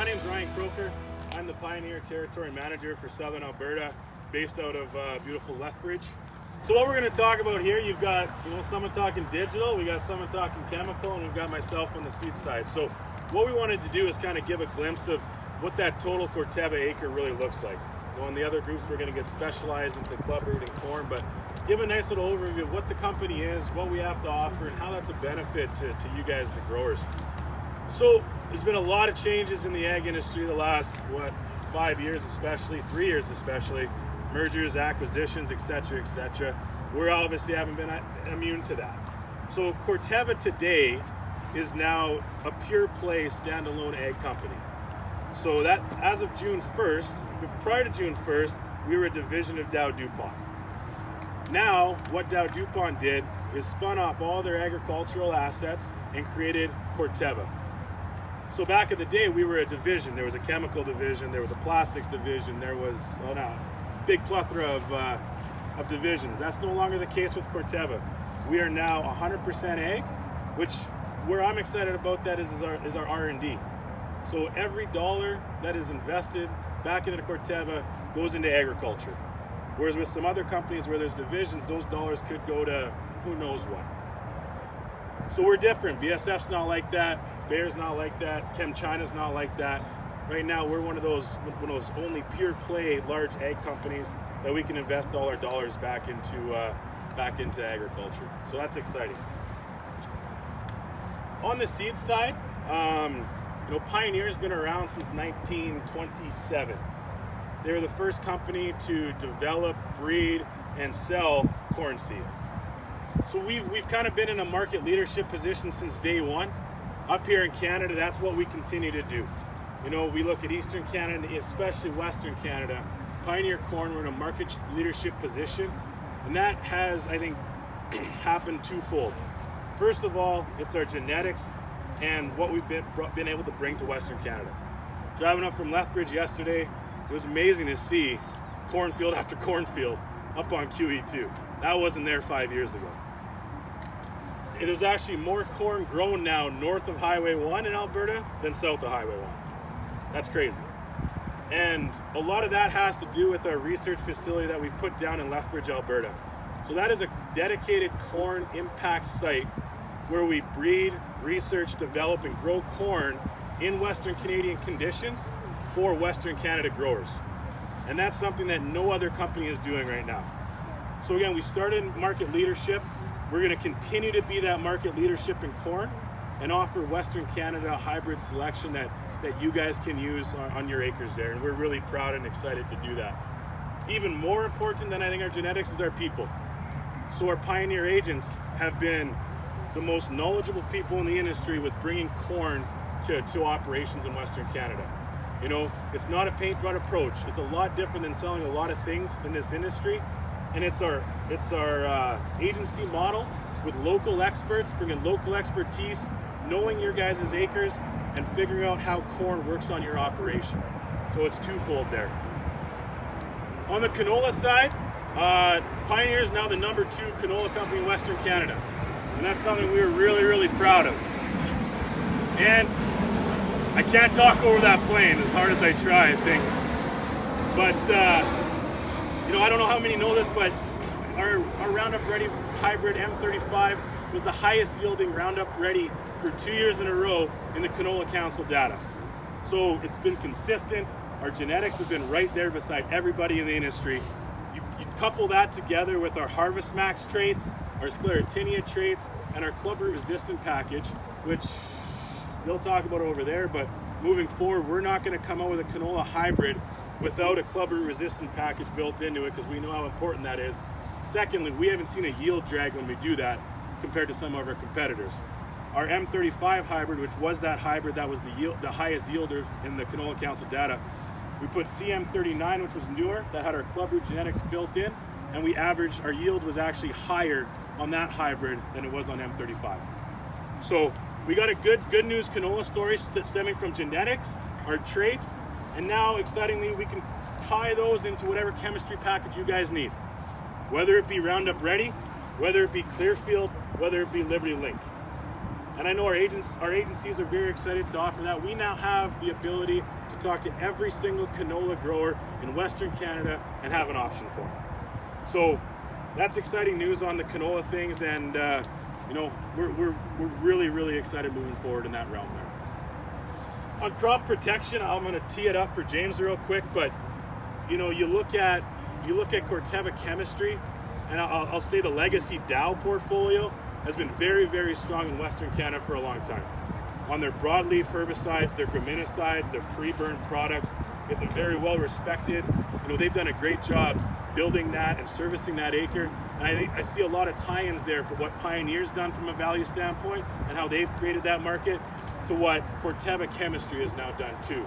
My name's Ryan Kroeker. I'm the Pioneer Territory Manager for Southern Alberta, based out of beautiful Lethbridge. So what we're going to talk about here, you've got someone talking digital, we got someone talking chemical, and we've got myself on the seed side. So what we wanted to do is kind of give a glimpse of what that total Corteva acre really looks like. In the other groups, we're going to get specialized into clubroot and corn, but give a nice little overview of what the company is, what we have to offer, and how that's a benefit to you guys, the growers. So there's been a lot of changes in the ag industry the last, 5 years especially, 3 years especially, mergers, acquisitions, etc., etc. We obviously haven't been immune to that. So Corteva today is now a pure play standalone ag company. So that as of June 1st, prior to June 1st, we were a division of Dow DuPont. Now, what Dow DuPont did is spun off all their agricultural assets and created Corteva. So back in the day, we were a division. There was a chemical division, there was a plastics division, there was a big plethora of divisions. That's no longer the case with Corteva. We are now 100% ag, which where I'm excited about that is our R&D. So every dollar that is invested back into Corteva goes into agriculture. Whereas with some other companies where there's divisions, those dollars could go to who knows what. So we're different. BSF's not like that. Bayer's not like that. ChemChina's not like that. Right now, we're one of those only pure play large ag companies that we can invest all our dollars back into agriculture. So that's exciting. On the seed side, Pioneer's been around since 1927. They were the first company to develop, breed, and sell corn seed. So we've kind of been in a market leadership position since day one. Up here in Canada, that's what we continue to do. We look at Eastern Canada, especially Western Canada. Pioneer corn, we're in a market leadership position, and that has, I think, happened twofold. First of all, it's our genetics and what we've been able to bring to Western Canada. Driving up from Lethbridge yesterday, it was amazing to see cornfield after cornfield up on QE2. That wasn't there 5 years ago. There's actually more corn grown now north of Highway 1 in Alberta than south of Highway 1. That's crazy. And a lot of that has to do with our research facility that we've put down in Lethbridge, Alberta. So that is a dedicated corn impact site where we breed, research, develop, and grow corn in Western Canadian conditions for Western Canada growers. And that's something that no other company is doing right now. So again, we started in market leadership. We're going to continue to be that market leadership in corn and offer Western Canada hybrid selection that you guys can use on your acres there. And we're really proud and excited to do that. Even more important than I think our genetics is our people. So our Pioneer agents have been the most knowledgeable people in the industry with bringing corn to operations in Western Canada. It's not a paint-by approach. It's a lot different than selling a lot of things in this industry. And it's our agency model with local experts, bringing local expertise, knowing your guys' acres, and figuring out how corn works on your operation. So it's twofold there. On the canola side, Pioneer is now the #2 canola company in Western Canada. And that's something we were really, really proud of. And I can't talk over that plane as hard as I try, I think. But, I don't know how many know this, but our Roundup Ready hybrid M35 was the highest yielding Roundup Ready for 2 years in a row in the Canola Council data. So it's been consistent. Our genetics have been right there beside everybody in the industry. You couple that together with our Harvest Max traits, our Sclerotinia traits, and our clubroot resistant package, which they'll talk about over there, but moving forward, we're not going to come out with a canola hybrid without a clubroot resistant package built into it because we know how important that is. Secondly, we haven't seen a yield drag when we do that compared to some of our competitors. Our M35 hybrid, which was that hybrid that was the highest yielder in the Canola Council data, we put CM39, which was newer, that had our clubroot genetics built in, and our yield was actually higher on that hybrid than it was on M35. So we got a good news canola story stemming from genetics, our traits, and now excitingly we can tie those into whatever chemistry package you guys need. Whether it be Roundup Ready, whether it be Clearfield, whether it be Liberty Link. And I know our agencies are very excited to offer that. We now have the ability to talk to every single canola grower in Western Canada and have an option for them. So that's exciting news on the canola things, and you know, we're really excited moving forward in that realm there. On crop protection, I'm going to tee it up for James real quick, but you know, you look at Corteva chemistry, and I'll say the legacy Dow portfolio has been very strong in Western Canada for a long time. On their broadleaf herbicides, their graminicides, their pre-burn products, it's a very well respected. You know, they've done a great job building that and servicing that acre. And I think I see a lot of tie-ins there for what Pioneer's done from a value standpoint and how they've created that market to what Corteva chemistry has now done too.